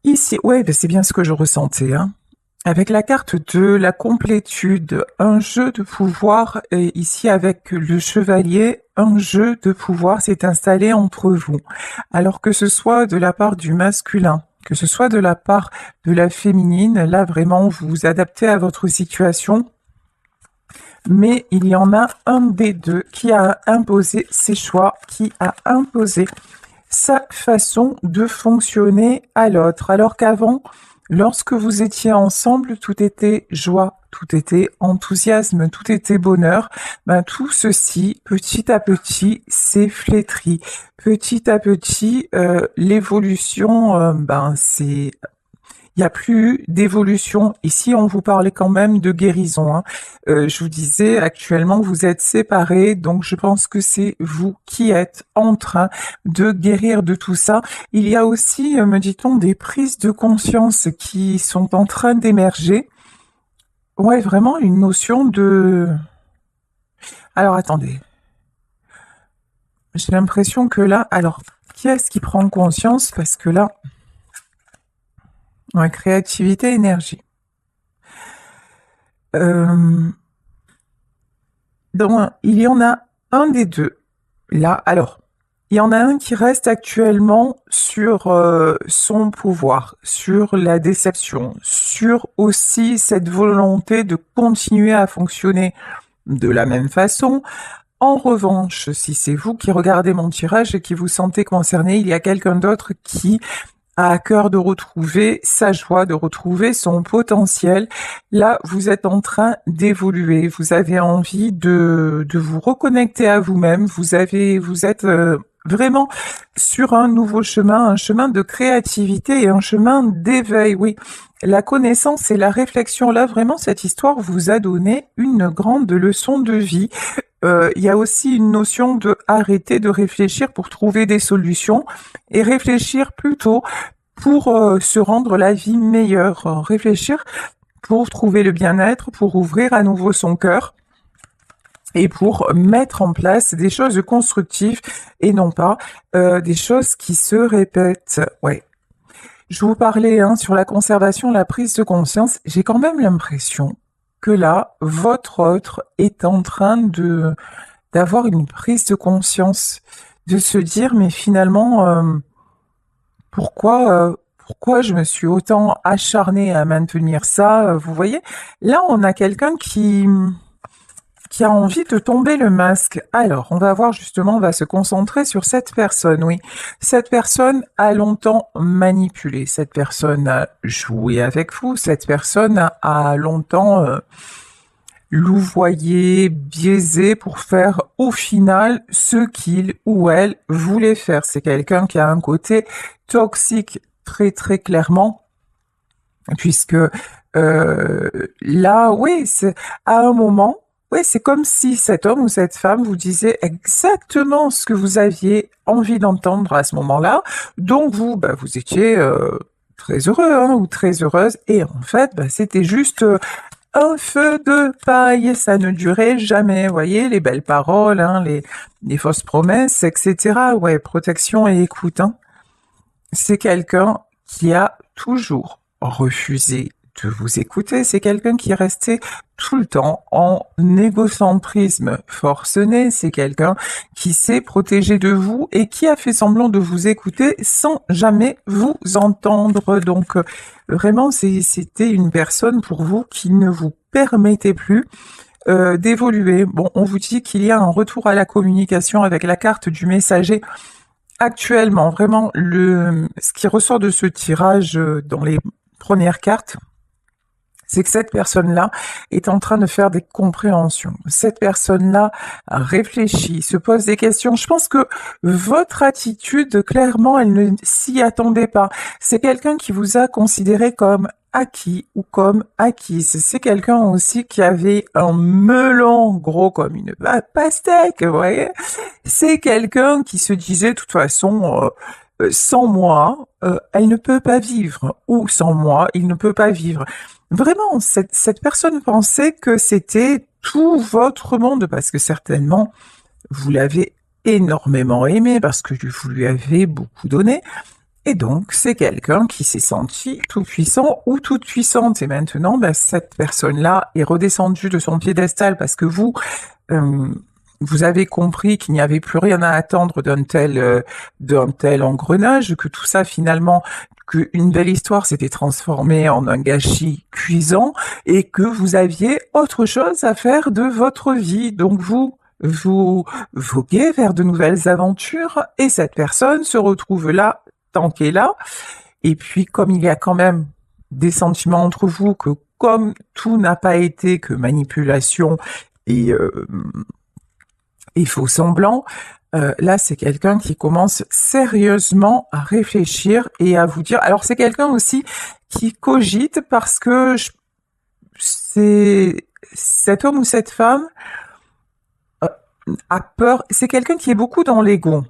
Ici, ouais, ben, c'est bien ce que je ressentais, hein. Avec la carte de la complétude, un jeu de pouvoir, et ici avec le chevalier, un jeu de pouvoir s'est installé entre vous. Alors que ce soit de la part du masculin, que ce soit de la part de la féminine, là vraiment vous vous adaptez à votre situation, mais il y en a un des deux qui a imposé ses choix, qui a imposé sa façon de fonctionner à l'autre. Alors qu'avant, lorsque vous étiez ensemble, tout était joie, tout était enthousiasme, tout était bonheur. Ben, tout ceci, petit à petit, s'est flétri. Petit à petit, l'évolution, c'est il n'y a plus d'évolution. Ici, on vous parlait quand même de guérison, hein. Je vous disais, actuellement, vous êtes séparés, donc je pense que c'est vous qui êtes en train de guérir de tout ça. Il y a aussi, me dit-on, des prises de conscience qui sont en train d'émerger. Ouais, vraiment une notion de... Alors, attendez. J'ai l'impression que là... Alors, qui est-ce qui prend conscience? Parce que là... Ouais, créativité, énergie. Euh, Donc, il y en a un des deux. Là, alors, il y en a un qui reste actuellement sur son pouvoir, sur la déception, sur aussi cette volonté de continuer à fonctionner de la même façon. En revanche, si c'est vous qui regardez mon tirage et qui vous sentez concerné, il y a quelqu'un d'autre qui a à cœur de retrouver sa joie, de retrouver son potentiel. Là, vous êtes en train d'évoluer. Vous avez envie de vous reconnecter à vous-même. Vous êtes vraiment sur un nouveau chemin, un chemin de créativité et un chemin d'éveil. Oui, la connaissance et la réflexion. Là, vraiment, cette histoire vous a donné une grande leçon de vie. Il y a aussi une notion de arrêter de réfléchir pour trouver des solutions et réfléchir plutôt pour se rendre la vie meilleure. Réfléchir pour trouver le bien-être, pour ouvrir à nouveau son cœur et pour mettre en place des choses constructives et non pas des choses qui se répètent. Ouais. Je vous parlais sur la conservation, la prise de conscience. J'ai quand même l'impression que là, votre autre est en train de d'avoir une prise de conscience, de se dire mais finalement pourquoi je me suis autant acharnée à maintenir ça, vous voyez? Là, on a quelqu'un qui a envie de tomber le masque. Alors, on va voir justement, on va se concentrer sur cette personne, oui. Cette personne a longtemps manipulé, cette personne a joué avec vous, cette personne a longtemps louvoyé, biaisé pour faire au final ce qu'il ou elle voulait faire. C'est quelqu'un qui a un côté toxique très très clairement, puisque là, oui, c'est à un moment, oui, c'est comme si cet homme ou cette femme vous disait exactement ce que vous aviez envie d'entendre à ce moment-là. Donc vous, vous étiez très heureux hein, ou très heureuse, et en fait, c'était juste un feu de paille, ça ne durait jamais, vous voyez, les belles paroles, hein, les fausses promesses, etc. Ouais, protection et écoute, hein. C'est quelqu'un qui a toujours refusé de vous écouter, c'est quelqu'un qui est resté tout le temps en égocentrisme forcené, c'est quelqu'un qui s'est protégé de vous et qui a fait semblant de vous écouter sans jamais vous entendre. Donc vraiment, c'était une personne pour vous qui ne vous permettait plus d'évoluer. Bon, on vous dit qu'il y a un retour à la communication avec la carte du messager. Actuellement, vraiment, ce qui ressort de ce tirage dans les premières cartes, c'est que cette personne-là est en train de faire des compréhensions. Cette personne-là réfléchit, se pose des questions. Je pense que votre attitude, clairement, elle ne s'y attendait pas. C'est quelqu'un qui vous a considéré comme acquis ou comme acquise. C'est quelqu'un aussi qui avait un melon gros comme une pastèque, vous voyez. C'est quelqu'un qui se disait, de toute façon, sans moi, elle ne peut pas vivre, ou sans moi, il ne peut pas vivre. Vraiment, cette personne pensait que c'était tout votre monde, parce que certainement, vous l'avez énormément aimé, parce que vous lui avez beaucoup donné, Et donc, c'est quelqu'un qui s'est senti tout puissant ou toute puissante. Et maintenant, ben, cette personne-là est redescendue de son piédestal parce que euh, vous avez compris qu'il n'y avait plus rien à attendre d'un tel engrenage, que tout ça finalement, qu'une belle histoire s'était transformée en un gâchis cuisant et que vous aviez autre chose à faire de votre vie. Donc vous voguez vers de nouvelles aventures et cette personne se retrouve là, tant qu'elle est là. Et puis, comme il y a quand même des sentiments entre vous, que comme tout n'a pas été que manipulation et, euh, et faux semblant, là, c'est quelqu'un qui commence sérieusement à réfléchir et à vous dire. Alors, c'est quelqu'un aussi qui cogite parce que c'est cet homme ou cette femme euh, a peur. C'est quelqu'un qui est beaucoup dans l'ego.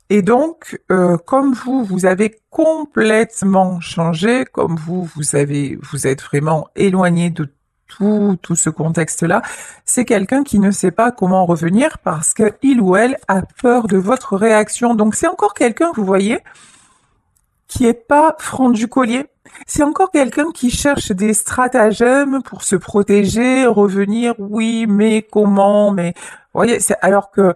Et donc, comme vous avez complètement changé, comme vous êtes vraiment éloigné de tout ce contexte-là, c'est quelqu'un qui ne sait pas comment revenir parce que il ou elle a peur de votre réaction. Donc, c'est encore quelqu'un, vous voyez, qui est pas franc du collier. C'est encore quelqu'un qui cherche des stratagèmes pour se protéger, revenir, oui, mais comment, mais, vous voyez, alors que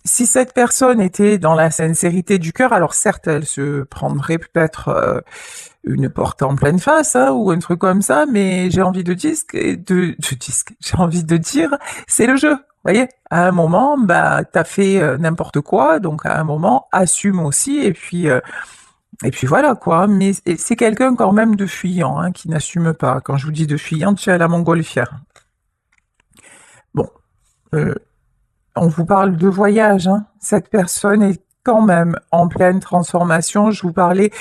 si cette personne était dans la sincérité du cœur, alors certes, elle se prendrait peut-être une porte en pleine face hein, ou un truc comme ça, mais j'ai envie j'ai envie de dire, c'est le jeu. Vous voyez, à un moment, bah, t'as fait n'importe quoi, donc à un moment, assume aussi, et puis voilà quoi. Mais c'est quelqu'un quand même de fuyant, hein, qui n'assume pas. Quand je vous dis de fuyant, tu es à la montgolfière. Bon, euh, on vous parle de voyage, hein. Cette personne est quand même en pleine transformation. Je vous parlais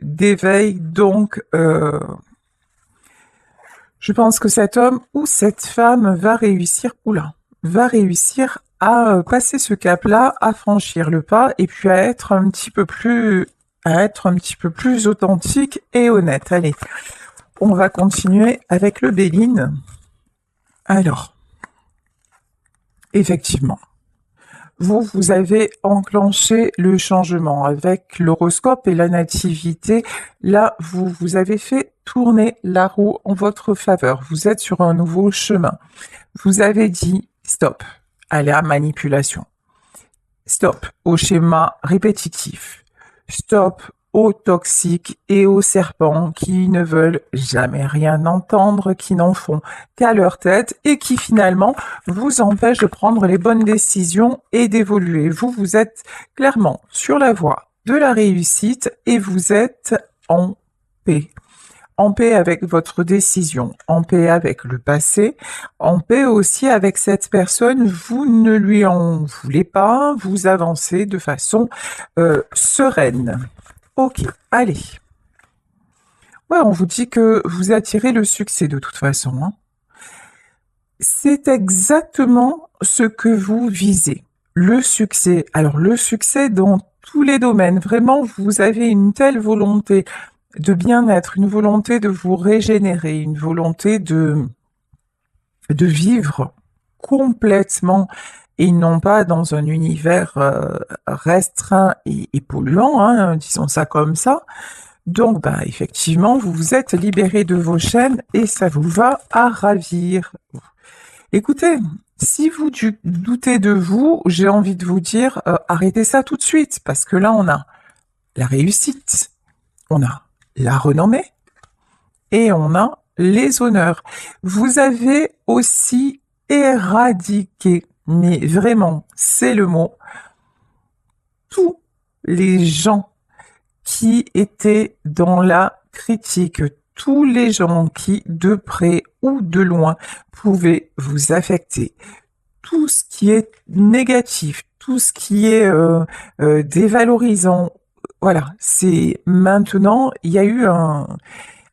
d'éveil, donc je pense que cet homme ou cette femme va réussir à passer ce cap-là, à franchir le pas et puis à être un petit peu plus authentique et honnête. Allez, on va continuer avec le Béline. Alors, effectivement. Vous avez enclenché le changement avec l'horoscope et la nativité. Là, vous avez fait tourner la roue en votre faveur. Vous êtes sur un nouveau chemin. Vous avez dit stop à la manipulation. Stop au schéma répétitif. Stop aux toxiques et aux serpents qui ne veulent jamais rien entendre, qui n'en font qu'à leur tête et qui finalement vous empêchent de prendre les bonnes décisions et d'évoluer. Vous êtes clairement sur la voie de la réussite et vous êtes en paix. En paix avec votre décision, en paix avec le passé, en paix aussi avec cette personne. Vous ne lui en voulez pas, vous avancez de façon sereine. Ok, allez. Ouais, on vous dit que vous attirez le succès de toute façon. Hein. C'est exactement ce que vous visez. Le succès. Alors le succès dans tous les domaines. Vraiment, vous avez une telle volonté de bien-être, une volonté de vous régénérer, une volonté de vivre complètement et non pas dans un univers restreint et polluant, hein, disons ça comme ça. Donc, bah, effectivement, vous vous êtes libéré de vos chaînes et ça vous va à ravir. Écoutez, si vous doutez de vous, j'ai envie de vous dire, arrêtez ça tout de suite, parce que là, on a la réussite, on a la renommée et on a les honneurs. Vous avez aussi éradiqué, mais vraiment, c'est le mot, tous les gens qui étaient dans la critique, tous les gens qui, de près ou de loin, pouvaient vous affecter. Tout ce qui est négatif, tout ce qui est dévalorisant, voilà, c'est maintenant, il y a eu un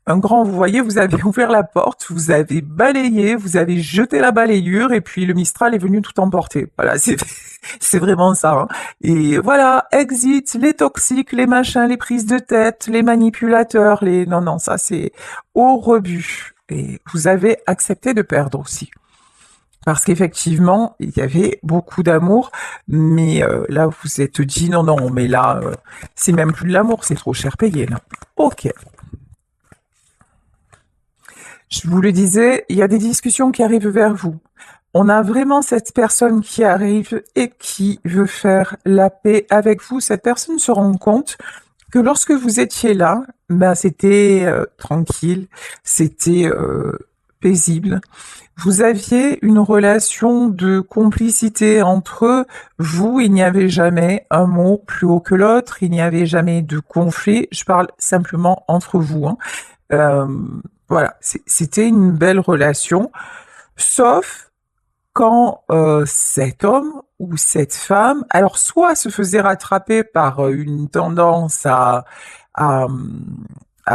grand, vous voyez, vous avez ouvert la porte, vous avez balayé, vous avez jeté la balayure et puis le Mistral est venu tout emporter. Voilà, c'est vraiment ça. Hein. Et voilà, exit les toxiques, les machins, les prises de tête, les manipulateurs, non, ça c'est au rebut. Et vous avez accepté de perdre aussi. Parce qu'effectivement, il y avait beaucoup d'amour, mais là, vous vous êtes dit non, non, mais là, c'est même plus de l'amour, c'est trop cher payé, là. Ok. Je vous le disais, il y a des discussions qui arrivent vers vous. On a vraiment cette personne qui arrive et qui veut faire la paix avec vous. Cette personne se rend compte que lorsque vous étiez là, ben c'était tranquille, c'était paisible. Vous aviez une relation de complicité entre vous, il n'y avait jamais un mot plus haut que l'autre, il n'y avait jamais de conflit, je parle simplement entre vous, hein. Euh, voilà, c'était une belle relation, sauf quand cet homme ou cette femme, alors soit se faisait rattraper par une tendance à, à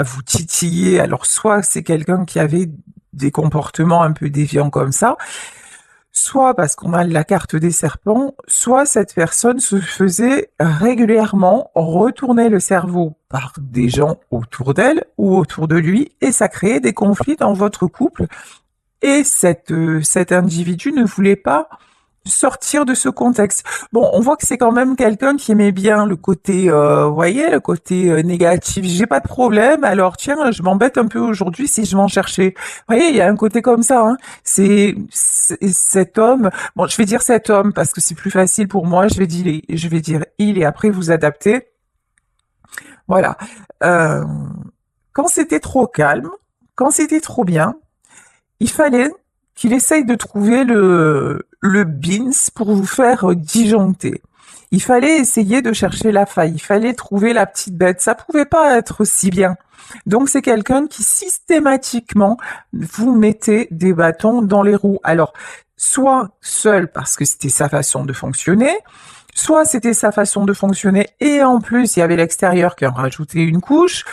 vous titiller, alors soit c'est quelqu'un qui avait des comportements un peu déviants comme ça, soit parce qu'on a la carte des serpents, soit cette personne se faisait régulièrement retourner le cerveau par des gens autour d'elle ou autour de lui, et ça créait des conflits dans votre couple. Et cet individu ne voulait pas sortir de ce contexte. Bon, on voit que c'est quand même quelqu'un qui aimait bien le côté, vous voyez, le côté négatif. J'ai pas de problème. Alors tiens, je m'embête un peu aujourd'hui si je m'en cherchais. Vous voyez, il y a un côté comme ça. Hein. C'est cet homme. Bon, je vais dire cet homme parce que c'est plus facile pour moi. Je vais dire il et après vous adapter. Voilà. Euh, quand c'était trop calme, quand c'était trop bien, il fallait qu'il essaye de trouver le beans pour vous faire disjoncter. Il fallait essayer de chercher la faille, il fallait trouver la petite bête. Ça pouvait pas être si bien. Donc c'est quelqu'un qui systématiquement vous mettait des bâtons dans les roues. Alors, soit seul parce que c'était sa façon de fonctionner, soit c'était sa façon de fonctionner et en plus il y avait l'extérieur qui en rajoutait une couche,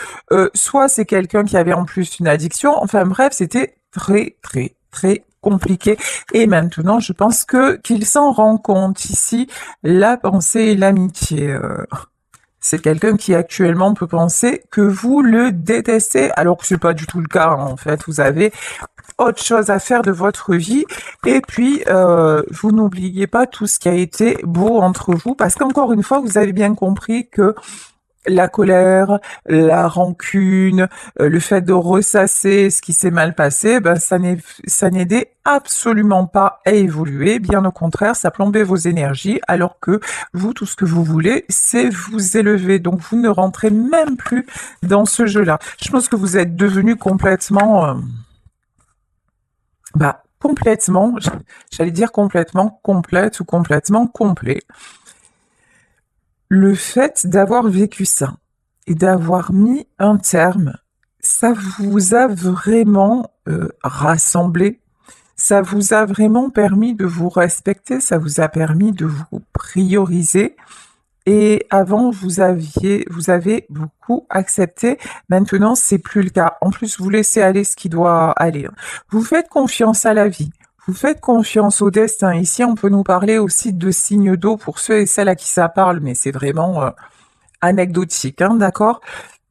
soit c'est quelqu'un qui avait en plus une addiction. Enfin bref, c'était très très très compliqué. Et maintenant, je pense que qu'il s'en rend compte ici, la pensée et l'amitié. C'est quelqu'un qui actuellement peut penser que vous le détestez, alors que c'est pas du tout le cas. En fait, vous avez autre chose à faire de votre vie. Et puis, vous n'oubliez pas tout ce qui a été beau entre vous, parce qu'encore une fois, vous avez bien compris que la colère, la rancune, le fait de ressasser ce qui s'est mal passé, ben ça n'aidait absolument pas à évoluer. Bien au contraire, ça plombait vos énergies, alors que vous, tout ce que vous voulez, c'est vous élever. Donc vous ne rentrez même plus dans ce jeu-là. Je pense que vous êtes devenu complètement, complètement, j'allais dire complètement complète ou complètement complet. Le fait d'avoir vécu ça et d'avoir mis un terme, ça vous a vraiment rassemblé, ça vous a vraiment permis de vous respecter, ça vous a permis de vous prioriser. Et avant, vous avez beaucoup accepté. Maintenant, c'est plus le cas. En plus, vous laissez aller ce qui doit aller. Vous faites confiance à la vie. Vous faites confiance au destin. Ici, on peut nous parler aussi de signes d'eau pour ceux et celles à qui ça parle, mais c'est vraiment anecdotique, hein, d'accord?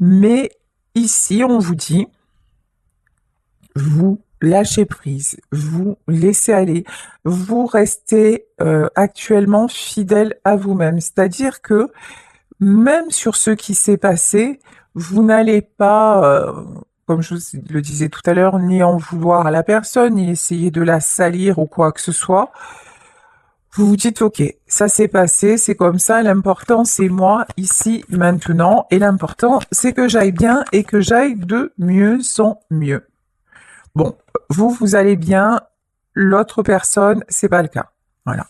Mais ici, on vous dit, vous lâchez prise, vous laissez aller, vous restez actuellement fidèle à vous-même. C'est-à-dire que même sur ce qui s'est passé, vous n'allez pas, comme je vous le disais tout à l'heure, ni en vouloir à la personne, ni essayer de la salir ou quoi que ce soit. Vous vous dites, OK, ça s'est passé, c'est comme ça, l'important c'est moi, ici, maintenant, et l'important c'est que j'aille bien et que j'aille de mieux en mieux. Bon, vous allez bien, l'autre personne, c'est pas le cas. Voilà.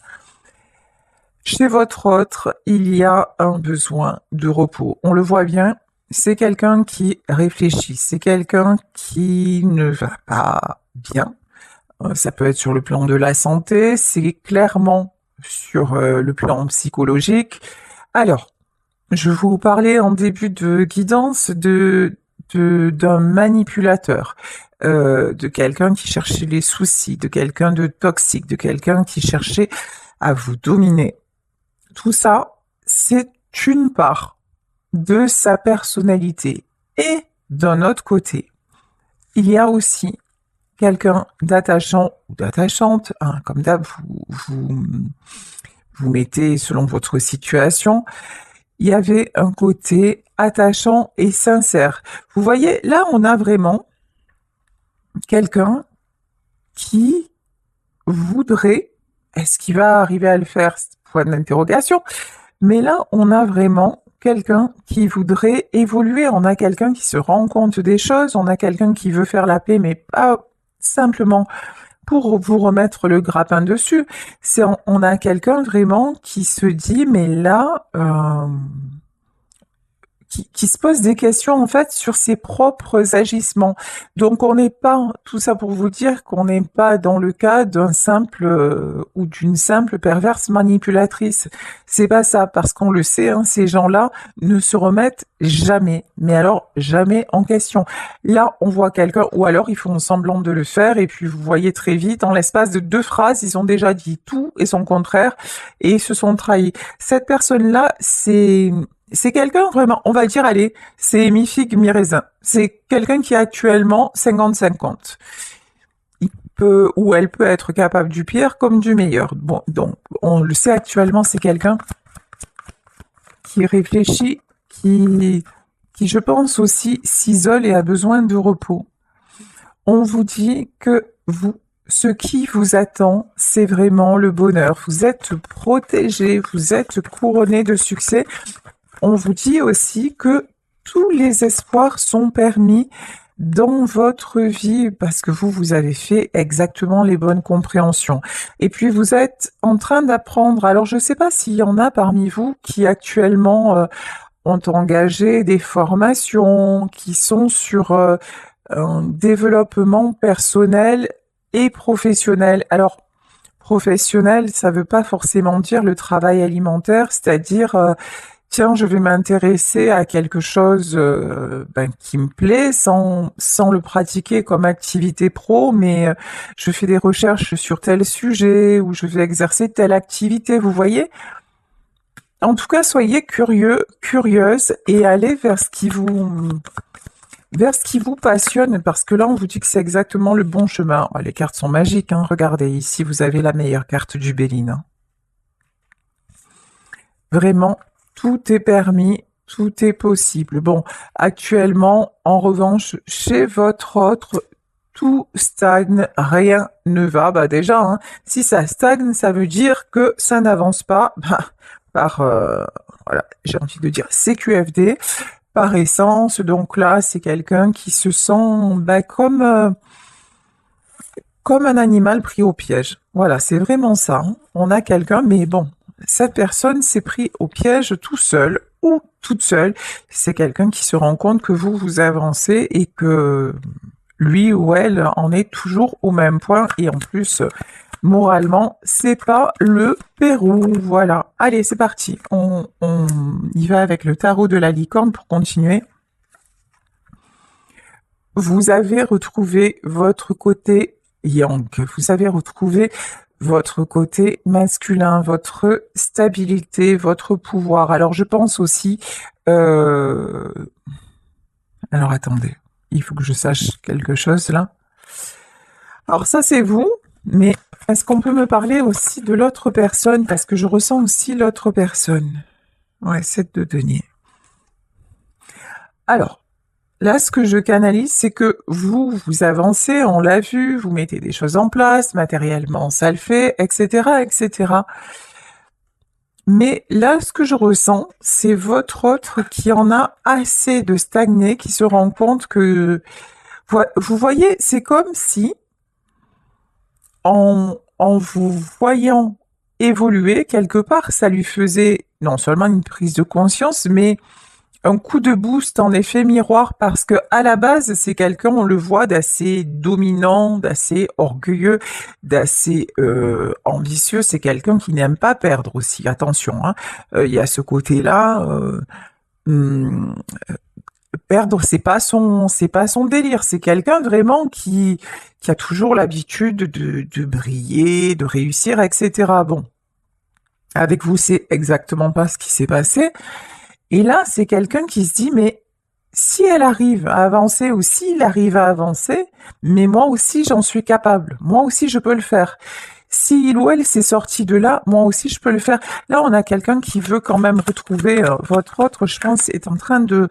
Chez votre autre, il y a un besoin de repos. On le voit bien, c'est quelqu'un qui réfléchit, c'est quelqu'un qui ne va pas bien. Ça peut être sur le plan de la santé, c'est clairement sur le plan psychologique. Alors, je vous parlais en début de guidance d'un manipulateur, de quelqu'un qui cherchait les soucis, de quelqu'un de toxique, de quelqu'un qui cherchait à vous dominer. Tout ça, c'est une part de sa personnalité. Et d'un autre côté, il y a aussi quelqu'un d'attachant ou d'attachante, hein, comme d'hab, vous mettez selon votre situation. Il y avait un côté attachant et sincère. Vous voyez, là, on a vraiment quelqu'un qui voudrait, est-ce qu'il va arriver à le faire? Point d'interrogation. Mais là, on a vraiment quelqu'un qui voudrait évoluer. On a quelqu'un qui se rend compte des choses. On a quelqu'un qui veut faire la paix, mais pas simplement pour vous remettre le grappin dessus. On a quelqu'un vraiment qui se dit, mais là, qui se pose des questions en fait sur ses propres agissements. Donc on n'est pas, tout ça pour vous dire qu'on n'est pas dans le cas d'un simple ou d'une simple perverse manipulatrice. C'est pas ça, parce qu'on le sait, hein, ces gens-là ne se remettent jamais, mais alors jamais en question. Là, on voit quelqu'un, ou alors ils font semblant de le faire, et puis vous voyez très vite, en l'espace de 2 phrases, ils ont déjà dit tout et son contraire, et ils se sont trahis. Cette personne-là, c'est quelqu'un vraiment, on va dire, allez, c'est mi-figue, mi-raisin. C'est quelqu'un qui est actuellement 50-50. Il peut, ou elle peut être capable du pire comme du meilleur. Bon, donc, on le sait actuellement, c'est quelqu'un qui réfléchit, qui, je pense aussi, s'isole et a besoin de repos. On vous dit que ce qui vous attend, c'est vraiment le bonheur. Vous êtes protégé, vous êtes couronné de succès. On vous dit aussi que tous les espoirs sont permis dans votre vie parce que vous avez fait exactement les bonnes compréhensions. Et puis vous êtes en train d'apprendre. Alors je ne sais pas s'il y en a parmi vous qui actuellement ont engagé des formations, qui sont sur un développement personnel et professionnel. Alors professionnel, ça ne veut pas forcément dire le travail alimentaire, c'est-à-dire tiens, je vais m'intéresser à quelque chose qui me plaît sans le pratiquer comme activité pro, mais je fais des recherches sur tel sujet ou je vais exercer telle activité, vous voyez? En tout cas, soyez curieux, curieuse et allez vers ce qui vous passionne, parce que là, on vous dit que c'est exactement le bon chemin. Oh, les cartes sont magiques, hein. Regardez, ici, vous avez la meilleure carte du Béline. Hein. Vraiment, tout est permis, tout est possible. Bon, actuellement, en revanche, chez votre autre, tout stagne, rien ne va. Bah déjà, hein, si ça stagne, ça veut dire que ça n'avance pas par, voilà, j'ai envie de dire CQFD, par essence. Donc là, c'est quelqu'un qui se sent comme un animal pris au piège. Voilà, c'est vraiment ça. Hein. On a quelqu'un, mais bon, cette personne s'est pris au piège tout seul ou toute seule. C'est quelqu'un qui se rend compte que vous avancez et que lui ou elle en est toujours au même point. Et en plus, moralement, c'est pas le Pérou. Voilà. Allez, c'est parti. On y va avec le tarot de la licorne pour continuer. Vous avez retrouvé votre côté yang. Vous avez retrouvé votre côté masculin, votre stabilité, votre pouvoir. Alors je pense aussi... Alors attendez, il faut que je sache quelque chose là. Alors ça c'est vous, mais est-ce qu'on peut me parler aussi de l'autre personne? Parce que je ressens aussi l'autre personne. Ouais, 7 de denier. Alors, là, ce que je canalise, c'est que vous avancez, on l'a vu, vous mettez des choses en place, matériellement, ça le fait, etc., etc. Mais là, ce que je ressens, c'est votre autre qui en a assez de stagner, qui se rend compte que... Vous voyez, c'est comme si, en vous voyant évoluer, quelque part, ça lui faisait non seulement une prise de conscience, mais un coup de boost en effet miroir, parce que à la base, c'est quelqu'un, on le voit, d'assez dominant, d'assez orgueilleux, d'assez ambitieux. C'est quelqu'un qui n'aime pas perdre aussi. Attention, hein. Il y a ce côté-là. Hum, Perdre, c'est pas son délire. C'est quelqu'un vraiment qui a toujours l'habitude de briller, de réussir, etc. Bon, avec vous, c'est exactement pas ce qui s'est passé. Et là, c'est quelqu'un qui se dit, mais si elle arrive à avancer ou s'il arrive à avancer, mais moi aussi j'en suis capable, moi aussi je peux le faire. Si il ou elle s'est sorti de là, moi aussi je peux le faire. Là, on a quelqu'un qui veut quand même retrouver votre autre, je pense, est en train de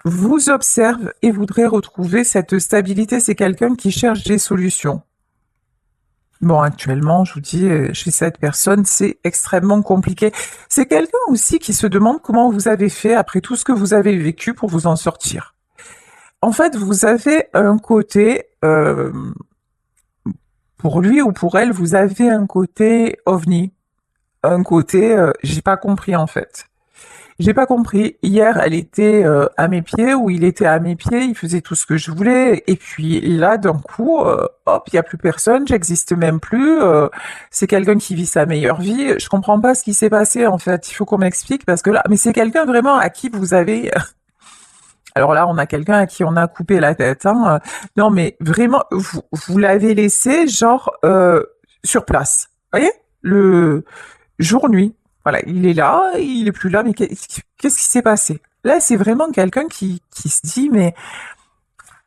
vous observe et voudrait retrouver cette stabilité. C'est quelqu'un qui cherche des solutions. Bon, actuellement, je vous dis, chez cette personne, c'est extrêmement compliqué. C'est quelqu'un aussi qui se demande comment vous avez fait après tout ce que vous avez vécu pour vous en sortir. En fait, vous avez un côté, pour lui ou pour elle, vous avez un côté ovni, un côté, j'ai pas compris en fait. J'ai pas compris. Hier, elle était à mes pieds ou il était à mes pieds, il faisait tout ce que je voulais. Et puis là, d'un coup, hop, il y a plus personne, j'existe même plus. C'est quelqu'un qui vit sa meilleure vie. Je comprends pas ce qui s'est passé en fait. Il faut qu'on m'explique parce que là, mais c'est quelqu'un vraiment à qui vous avez. Alors là, on a quelqu'un à qui on a coupé la tête. Hein. Non, mais vraiment, vous l'avez laissé genre sur place. Vous voyez le jour-nuit. Voilà, il est là, il est plus là, mais qu'est-ce qui s'est passé? Là, c'est vraiment quelqu'un qui se dit, mais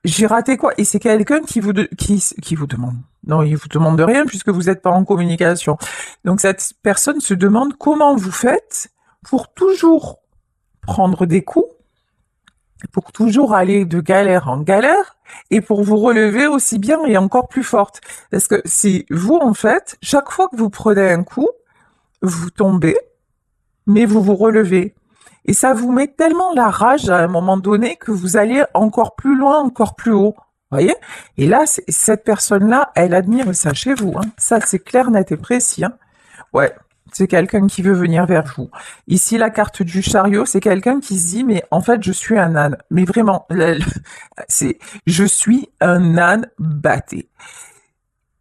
j'ai raté quoi? Et c'est quelqu'un qui vous demande. Non, il vous demande de rien puisque vous n'êtes pas en communication. Donc cette personne se demande comment vous faites pour toujours prendre des coups, pour toujours aller de galère en galère et pour vous relever aussi bien et encore plus forte. Parce que c'est vous, en fait, chaque fois que vous prenez un coup, vous tombez, mais vous vous relevez. Et ça vous met tellement la rage à un moment donné que vous allez encore plus loin, encore plus haut. Voyez? Et là, cette personne-là, elle admire ça chez vous. Hein. Ça, c'est clair, net et précis. Hein. Ouais, c'est quelqu'un qui veut venir vers vous. Ici, la carte du chariot, c'est quelqu'un qui se dit, mais en fait, je suis un âne. Mais vraiment, c'est, je suis un âne batté.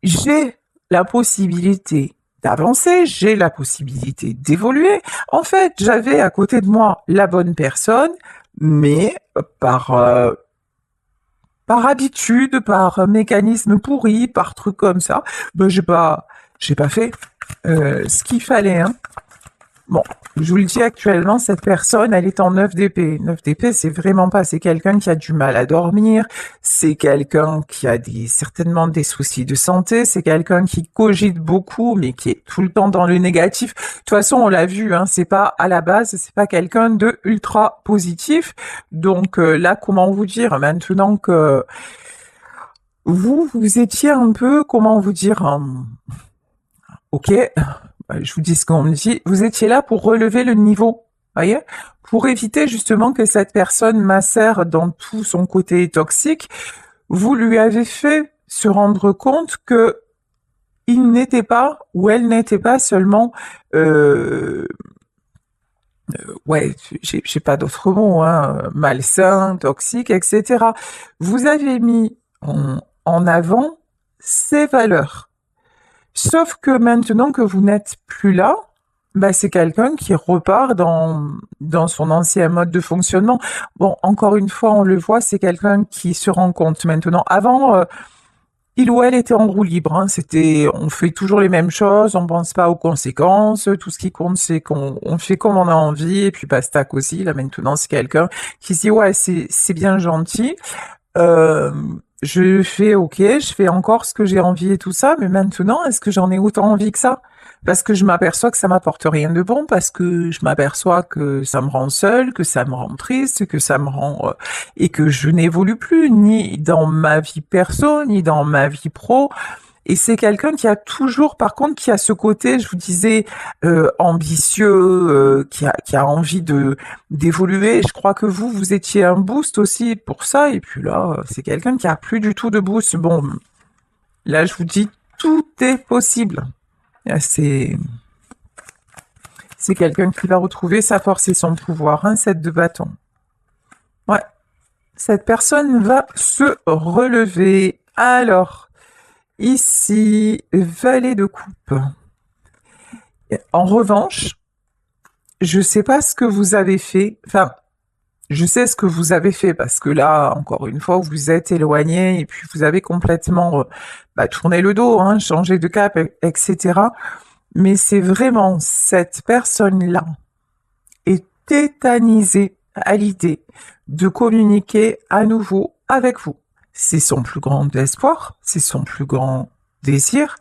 J'ai la possibilité d'avancer, j'ai la possibilité d'évoluer. En fait, j'avais à côté de moi la bonne personne, mais par habitude, par mécanisme pourri, par truc comme ça, ben j'ai pas fait ce qu'il fallait. Hein. Bon, je vous le dis actuellement, cette personne, elle est en 9 d'épée. 9 d'épée, c'est vraiment pas, c'est quelqu'un qui a du mal à dormir, c'est quelqu'un qui a certainement des soucis de santé, c'est quelqu'un qui cogite beaucoup, mais qui est tout le temps dans le négatif. De toute façon, on l'a vu, hein, c'est pas à la base, c'est pas quelqu'un de ultra positif. Donc là, comment vous dire, maintenant que vous étiez un peu, comment vous dire, ok, je vous dis ce qu'on me dit, vous étiez là pour relever le niveau, voyez, pour éviter justement que cette personne macère dans tout son côté toxique, vous lui avez fait se rendre compte que il n'était pas ou elle n'était pas seulement ouais, j'ai pas d'autres mots, hein, malsain, toxique, etc. Vous avez mis en avant ses valeurs. Sauf que maintenant que vous n'êtes plus là, bah, c'est quelqu'un qui repart dans son ancien mode de fonctionnement. Bon, encore une fois, on le voit, c'est quelqu'un qui se rend compte maintenant. Avant, il ou elle était en roue libre. Hein. C'était, on fait toujours les mêmes choses, on pense pas aux conséquences. Tout ce qui compte, c'est qu'on fait comme on a envie. Et puis pastac aussi. Là maintenant, c'est quelqu'un qui se dit ouais, c'est bien gentil. Euh, je fais ok, je fais encore ce que j'ai envie et tout ça, mais maintenant, est-ce que j'en ai autant envie que ça? Parce que je m'aperçois que ça m'apporte rien de bon, parce que je m'aperçois que ça me rend seule, que ça me rend triste, que ça me rend et que je n'évolue plus ni dans ma vie perso, ni dans ma vie pro. Et c'est quelqu'un qui a toujours, par contre, qui a ce côté, je vous disais, ambitieux, qui a envie de d'évoluer. Je crois que vous étiez un boost aussi pour ça. Et puis là, c'est quelqu'un qui a plus du tout de boost. Bon, là, je vous dis, tout est possible. C'est quelqu'un qui va retrouver sa force et son pouvoir. Un set de bâton. Ouais, cette personne va se relever. Alors. Ici, valet de coupe. En revanche, je sais pas ce que vous avez fait. Enfin, je sais ce que vous avez fait parce que là, encore une fois, vous êtes éloigné et puis vous avez complètement tourné le dos, hein, changé de cap, etc. Mais c'est vraiment cette personne-là est tétanisée à l'idée de communiquer à nouveau avec vous. C'est son plus grand espoir, c'est son plus grand désir.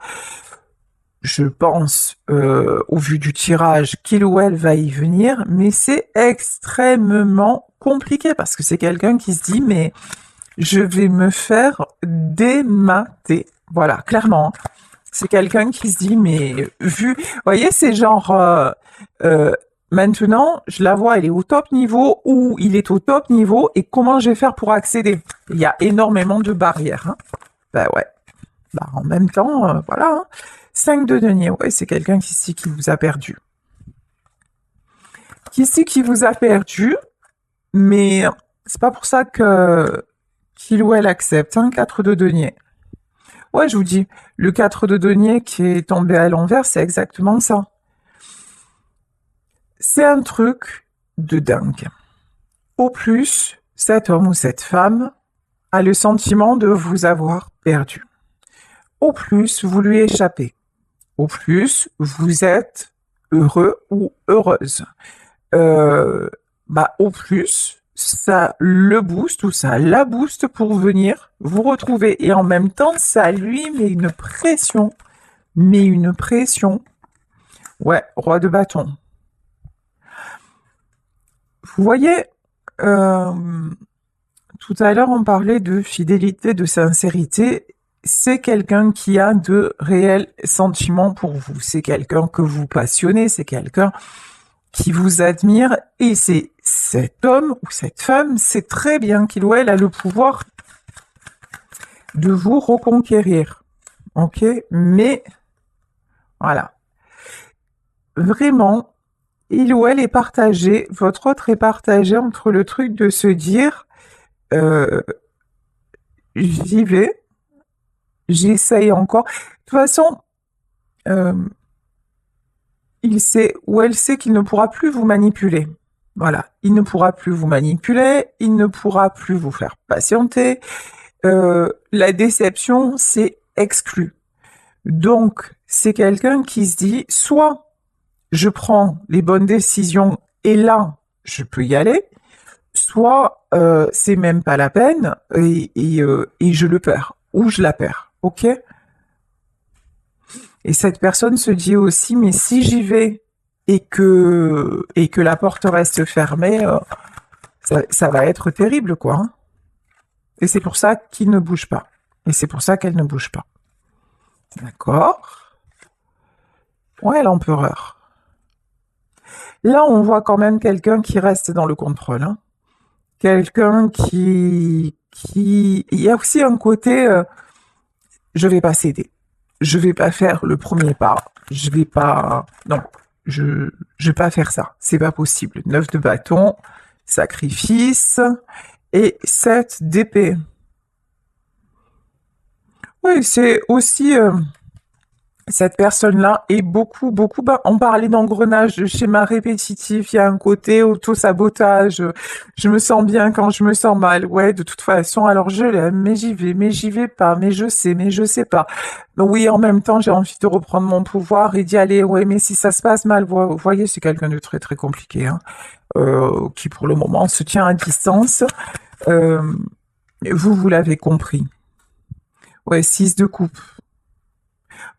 Je pense, au vu du tirage, qu'il ou elle va y venir, mais c'est extrêmement compliqué parce que c'est quelqu'un qui se dit, mais je vais me faire démater. Voilà, clairement. C'est quelqu'un qui se dit, mais vu, vous voyez, c'est genre, euh, maintenant, je la vois, elle est au top niveau ou il est au top niveau et comment je vais faire pour accéder? Il y a énormément de barrières. Hein. Ben ouais. Bah, en même temps, voilà. Hein. 5 de denier, ouais, c'est quelqu'un qui sait qui vous a perdu. Qui sait qui vous a perdu, mais c'est pas pour ça que qu'il ou elle accepte. Hein, 4 de denier. Ouais, je vous dis, le 4 de denier qui est tombé à l'envers, c'est exactement ça. C'est un truc de dingue. Au plus, cet homme ou cette femme a le sentiment de vous avoir perdu. Au plus, vous lui échappez. Au plus, vous êtes heureux ou heureuse. Bah, au plus, ça le booste ou ça la booste pour venir vous retrouver. Et en même temps, ça lui met une pression. Mais une pression. Ouais, roi de bâton. Vous voyez, tout à l'heure, on parlait de fidélité, de sincérité. C'est quelqu'un qui a de réels sentiments pour vous. C'est quelqu'un que vous passionnez. C'est quelqu'un qui vous admire. Et c'est cet homme ou cette femme, c'est très bien qu'il ou elle a le pouvoir de vous reconquérir. Ok? Mais, voilà. Vraiment, il ou elle est partagé. Votre autre est partagé entre le truc de se dire, euh, j'y vais, j'essaye encore. De toute façon, euh, il sait ou elle sait qu'il ne pourra plus vous manipuler. Voilà, il ne pourra plus vous manipuler, il ne pourra plus vous faire patienter. La déception, c'est exclu. Donc, c'est quelqu'un qui se dit, soit je prends les bonnes décisions et là, je peux y aller, soit c'est même pas la peine et je le perds ou je la perds. Ok? Et cette personne se dit aussi, mais si j'y vais et que la porte reste fermée, ça va être terrible, quoi. Hein. Et c'est pour ça qu'il ne bouge pas. Et c'est pour ça qu'elle ne bouge pas. D'accord? Ouais, l'empereur. Là, on voit quand même quelqu'un qui reste dans le contrôle. Hein. Quelqu'un qui... Il y a aussi un côté, je vais pas céder. Je vais pas faire le premier pas. Je vais pas... Non, je vais pas faire ça. C'est pas possible. 9 de bâton, sacrifice et 7 d'épée. Oui, c'est aussi... cette personne-là est beaucoup, on parlait d'engrenage, de schéma répétitif, il y a un côté auto-sabotage, je me sens bien quand je me sens mal, ouais, de toute façon, alors je l'aime, mais j'y vais pas, mais je sais pas. Donc oui, en même temps, j'ai envie de reprendre mon pouvoir et d'y aller, ouais, mais si ça se passe mal, vous voyez, c'est quelqu'un de très très compliqué, hein, qui pour le moment se tient à distance. Euh, vous l'avez compris. Ouais, 6 de coupe.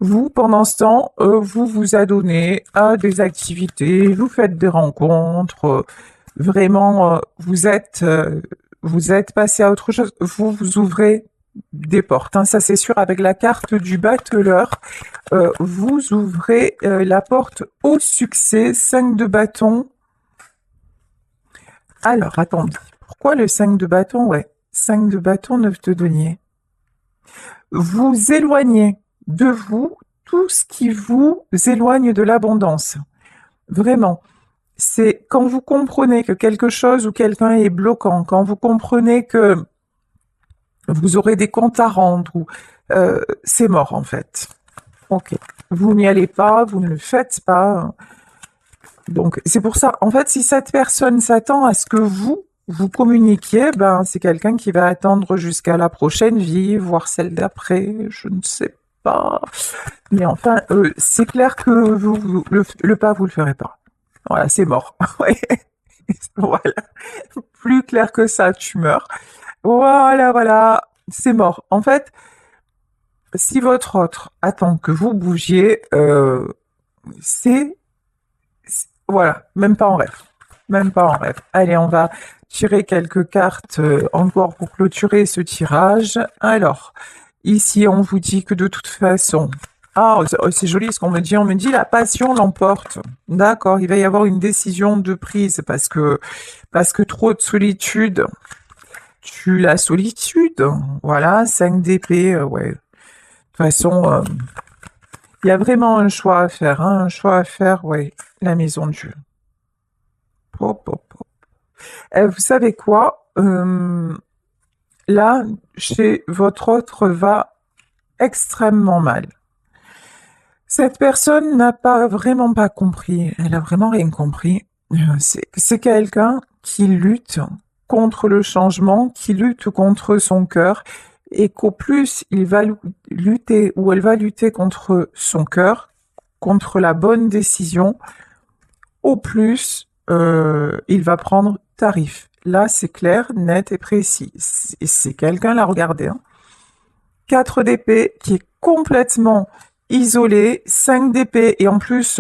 Vous, pendant ce temps, vous vous adonnez à des activités, vous faites des rencontres, vraiment, vous êtes passé à autre chose, vous ouvrez des portes. Hein, ça c'est sûr, avec la carte du bateleur, vous ouvrez la porte au succès, 5 de bâton. Alors, attendez, pourquoi le 5 de bâton? Ouais, 5 de bâton, 9 de denier. Vous éloignez de vous tout ce qui vous éloigne de l'abondance. Vraiment. C'est quand vous comprenez que quelque chose ou quelqu'un est bloquant, quand vous comprenez que vous aurez des comptes à rendre, ou c'est mort en fait. Ok. Vous n'y allez pas, vous ne le faites pas. Donc c'est pour ça. En fait, si cette personne s'attend à ce que vous communiquiez, ben c'est quelqu'un qui va attendre jusqu'à la prochaine vie, voire celle d'après. Je ne sais pas. Mais enfin, c'est clair que le pas, vous le ferez pas. Voilà, c'est mort. Ouais. Voilà, plus clair que ça, tu meurs. Voilà, voilà, c'est mort. En fait, si votre autre attend que vous bougiez, c'est... Voilà, même pas en rêve. Même pas en rêve. Allez, on va tirer quelques cartes encore pour clôturer ce tirage. Alors, ici, on vous dit que de toute façon... Ah, c'est joli ce qu'on me dit. On me dit la passion l'emporte. D'accord, il va y avoir une décision de prise parce que trop de solitude tue la solitude. Voilà, 5 d'épée, ouais. De toute façon, il y a vraiment un choix à faire, hein, un choix à faire, ouais. La maison de Dieu. Hop, hop, hop. Vous savez quoi? Là, chez votre autre va extrêmement mal. Cette personne n'a pas vraiment pas compris. Elle a vraiment rien compris. C'est quelqu'un qui lutte contre le changement, qui lutte contre son cœur, et qu'au plus il va lutter ou elle va lutter contre son cœur, contre la bonne décision, au plus il va prendre tarif. Là, c'est clair, net et précis. C'est quelqu'un, là, regardez, hein. 4 d'épée qui est complètement isolé, 5 d'épée et en plus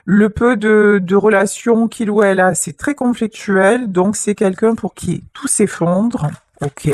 le peu de relations qu'il ou elle a, c'est très conflictuel, donc c'est quelqu'un pour qui tout s'effondre. Ok.